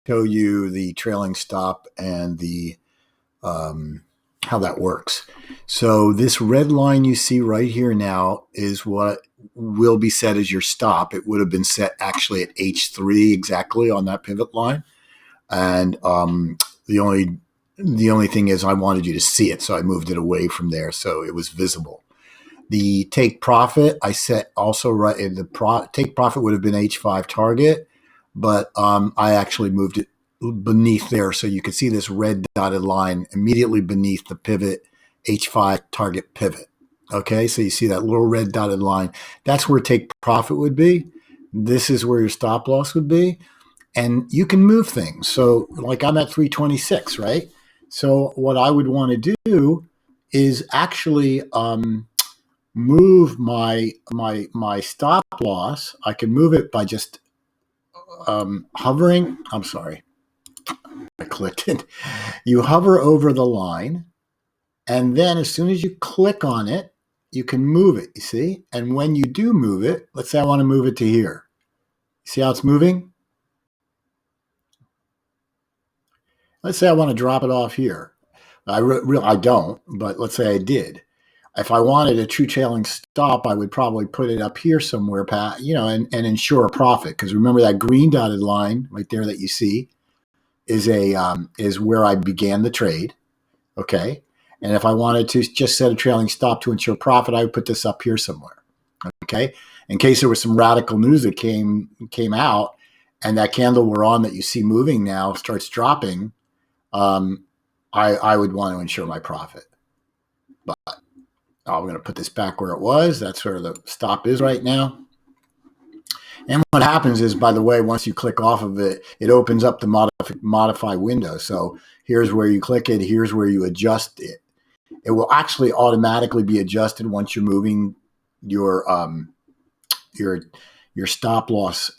show you the trailing stop and the how that works. So this red line you see right here now is what will be set as your stop. It would have been set actually at H3 exactly on that pivot line. And the only thing is I wanted you to see it, so I moved it away from there so it was visible. The take profit I set also right. Take profit would have been H5 target, but I actually moved it beneath there so you could see this red dotted line immediately beneath the pivot H5 target pivot. Okay, so you see that little red dotted line. That's where take profit would be. This is where your stop loss would be. And you can move things. So like I'm at 326, right? So what I would want to do is actually move my stop loss. I can move it by just hovering. I'm sorry, I clicked it. You hover over the line, and then as soon as you click on it, you can move it. You see, and when you do move it, let's say I want to move it to here. See how it's moving? Let's say I want to drop it off here. I don't, but let's say I did. If I wanted a true trailing stop, I would probably put it up here somewhere, and ensure a profit. Because remember that green dotted line right there that you see is where I began the trade. Okay, and if I wanted to just set a trailing stop to ensure profit, I would put this up here somewhere. Okay, in case there was some radical news that came out, and that candle we're on that you see moving now starts dropping. I would want to ensure my profit. But I'm going to put this back where it was. That's where the stop is right now. And what happens is, by the way, once you click off of it, it opens up the modify window. So here's where you click it. Here's where you adjust it. It will actually automatically be adjusted once you're moving your stop loss.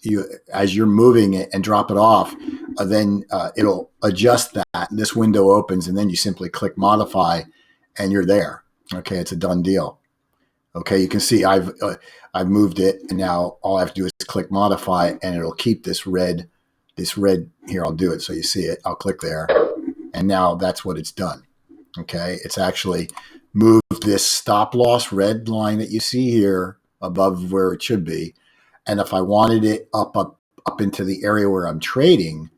As you're moving it and drop it off, then it'll adjust that. This window opens, and then you simply click modify, and you're there. Okay, it's a done deal. Okay, you can see I've moved it, and now all I have to do is click modify, and it'll keep this red here. I'll do it so you see it. I'll click there, and now that's what it's done. Okay, it's actually moved this stop loss red line that you see here above where it should be, and if I wanted it up into the area where I'm trading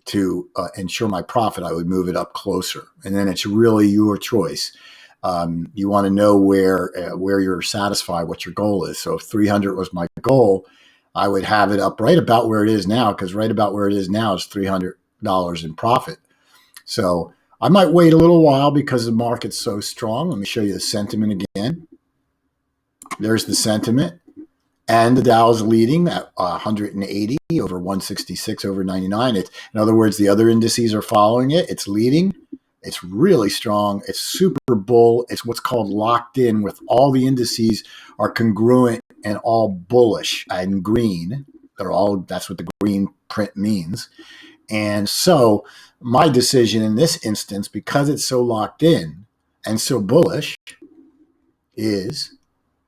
to ensure my profit, I would move it up closer, and then it's really your choice. You want to know where you're satisfied, what your goal is. So if 300 was my goal, I would have it up right about where it is now, because right about where it is now is $300 in profit. So I might wait a little while because the market's so strong. Let me show you the sentiment again. There's the sentiment. And the Dow is leading at 180 over 166 over 99. In other words, the other indices are following it. It's leading. It's really strong. It's super bull. It's what's called locked in, with all the indices are congruent and all bullish and green. That's what the green print means. And so my decision in this instance, because it's so locked in and so bullish, is